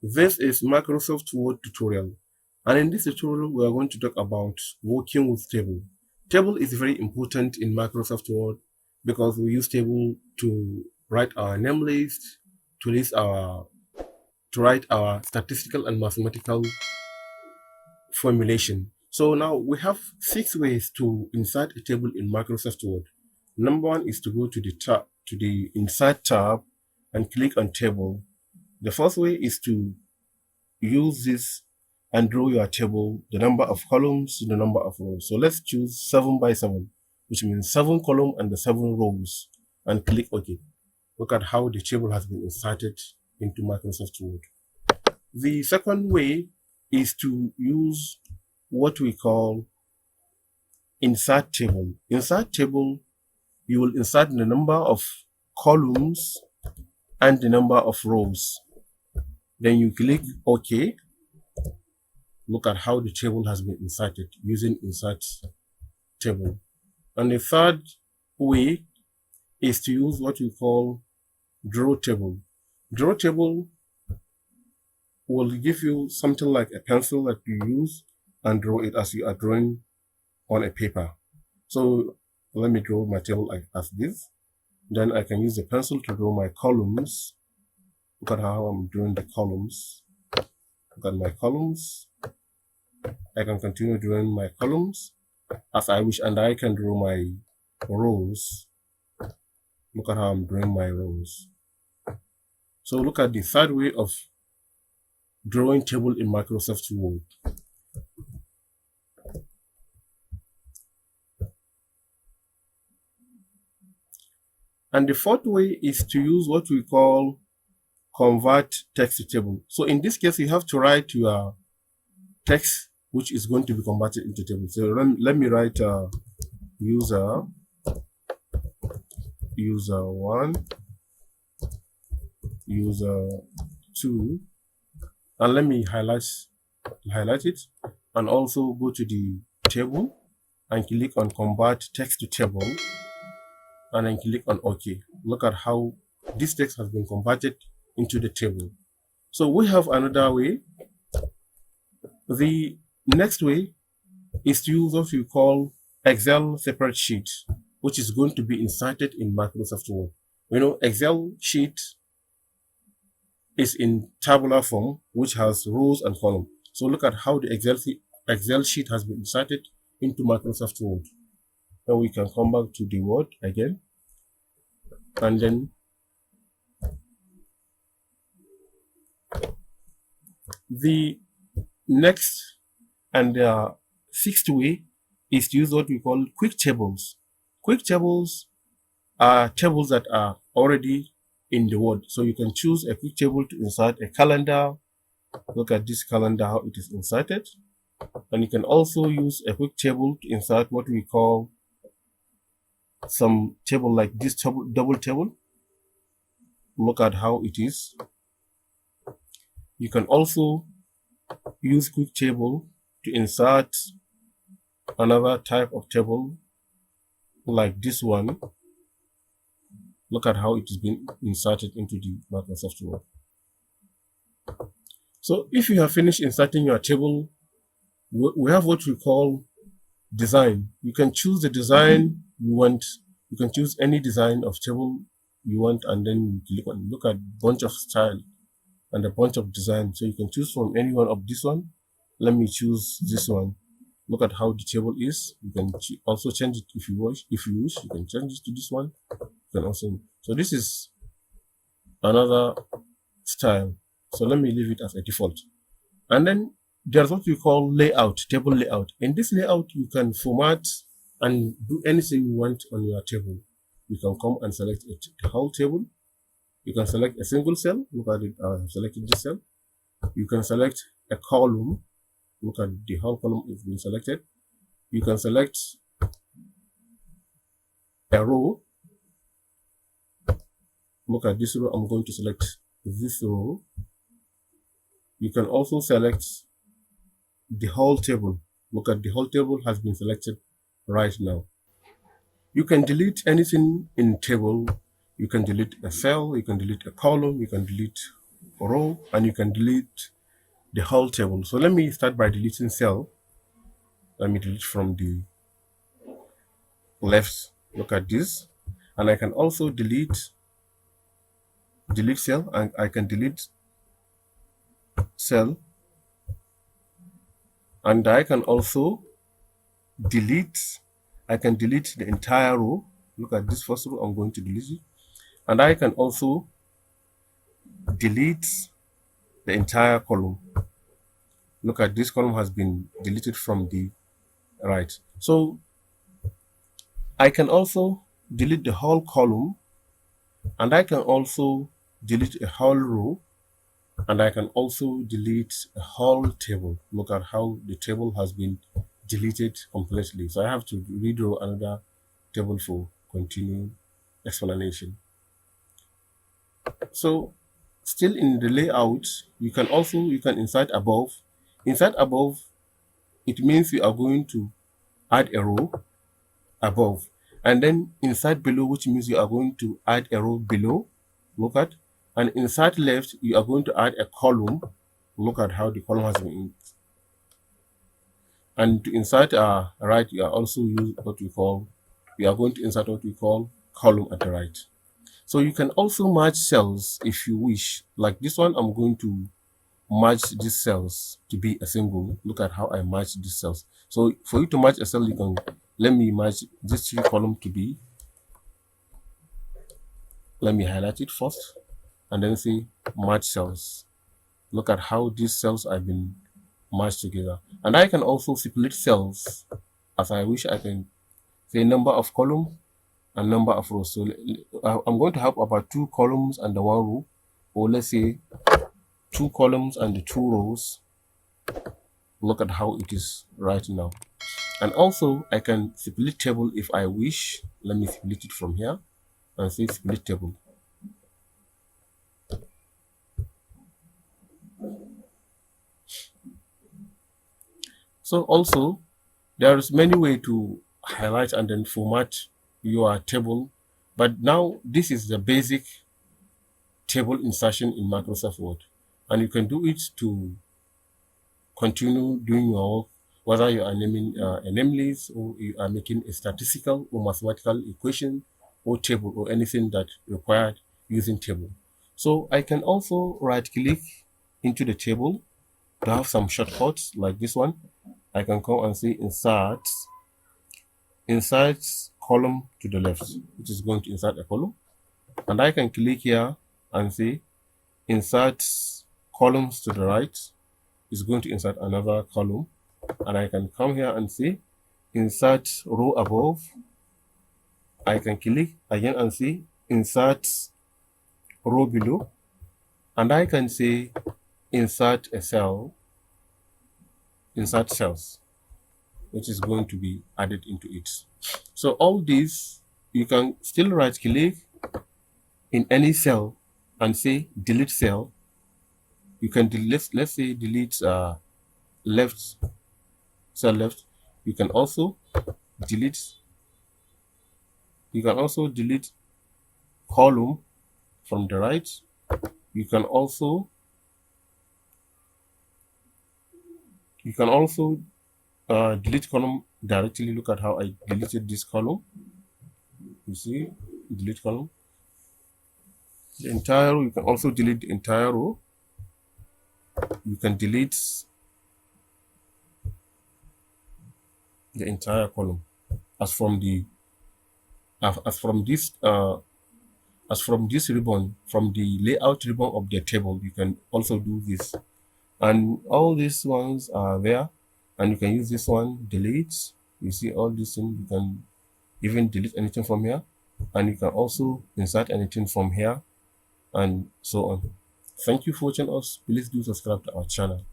This is Microsoft Word tutorial, and in this tutorial we are going to talk about working with table. Table is very important in Microsoft Word because we use table to write our name list, to write our statistical and mathematical formulation. So now we have 6 ways to insert a table in Microsoft Word. Number 1 is to go to the Insert tab and click on Table. The first way is to use this and draw your table, the number of columns, the number of rows. So let's choose 7 by 7, which means 7 columns and the 7 rows, and click OK. Look at how the table has been inserted into Microsoft Word. The second way is to use what we call Insert Table. Insert Table, you will insert the number of columns and the number of rows. Then you click OK. Look at how the table has been inserted using Insert Table. And the third way is to use what we call Draw Table. Draw Table will give you something like a pencil that you use and draw it as you are drawing on a paper. So let me draw my table as this. Then I can use the pencil to draw my columns. Look at how I'm drawing the columns. Look at my columns. I can continue drawing my columns as I wish, and I can draw my rows. Look at how I'm drawing my rows. So look at the third way of drawing table in Microsoft Word. And the fourth way is to use what we call convert text to table. So in this case, you have to write your text, which is going to be converted into table. So let me write user 1, user 2, and let me highlight it, and also go to the table and click on convert text to table, and then click on OK. Look at how this text has been converted into the table. So we have another way. The next way is to use what we call Excel separate sheet, which is going to be inserted in Microsoft Word. You know, Excel sheet is in tabular form, which has rows and columns. So look at how the Excel sheet has been inserted into Microsoft Word. Now we can come back to the Word again, and then the next and sixth way is to use what we call quick tables. Quick tables are tables that are already in the Word. So you can choose a quick table to insert a calendar. Look at this calendar, how it is inserted. And you can also use a quick table to insert what we call some table like this double table. Look at how it is. You can also use quick table to insert another type of table like this one. Look at how it has been inserted into the Microsoft Word. So if you have finished inserting your table, we have what we call design. You can choose the design you want. You can choose any design of table you want, and then you click on, look at bunch of style and a bunch of design. So you can choose from any one of this one. Let me choose this one. Look at how the table is. You can also change it if you wish. If you wish, you can change it to this one. You can also. So this is another style. So let me leave it as a default. And then there's what we call layout, table layout. In this layout, you can format and do anything you want on your table. You can come and select the whole table. You can select a single cell. Look at it. I have selected this cell. You can select a column. Look at the whole column is being selected. You can select a row. Look at this row. I'm going to select this row. You can also select the whole table. Look at the whole table has been selected right now. You can delete anything in table. You can delete a cell. You can delete a column. You can delete row, and you can delete the whole table. So let me start by deleting cell. Let me delete from the left. Look at this. And I can also delete cell, and I can delete cell, and I can also delete the entire row. Look at this first row, I'm going to delete it. And I can also delete the entire column. Look at this column has been deleted from the right. So I can also delete the whole column, and I can also delete a whole row, and I can also delete a whole table. Look at how the table has been deleted completely. So I have to redraw another table for continuing explanation. So still in the layout, you can insert above. Insert above, it means you are going to add a row above, and then insert below, which means you are going to add a row below. Look at, and insert left, you are going to add a column. Look at how the column has been. And to insert right, you are also use what we call, we are going to insert what we call column at the right. So you can also merge cells if you wish. Like this one, I'm going to merge these cells to be a single. Look at how I merge these cells. So for you to merge a cell, you can, let me merge this three column to be, let me highlight it first and then say merge cells. Look at how these cells have been merged together. And I can also split cells as I wish. I can say number of column and number of rows. So I'm going to have about 2 columns and the 1 row, or let's say 2 columns and the 2 rows. Look at how it is right now. And also I can split table if I wish. Let me split it from here and say split table. So also there is many way to highlight and then format your table, but now this is the basic table insertion in Microsoft Word, and you can do it to continue doing your work, whether you are naming a name list, or you are making a statistical or mathematical equation or table, or anything that required using table. So I can also right click into the table to have some shortcuts like this one. I can come and say insert column to the left, which is going to insert a column, and I can click here and say insert columns to the right, is going to insert another column, and I can come here and say insert row above. I can click again and say insert row below, and I can say insert a cell, insert cells, which is going to be added into it. So all these, you can still right click in any cell and say delete cell. You can delete, let's say delete left, cell left. You can also delete column from the right. You can also delete column directly. Look at how I deleted this column. You see, delete column. The entire row, you can also delete the entire row. You can delete the entire column as from this ribbon, from the layout ribbon of the table. You can also do this, and all these ones are there, and you can use this one, delete. You see all these things. You can even delete anything from here, and you can also insert anything from here, and so on. Thank you for watching us. Please do subscribe to our channel.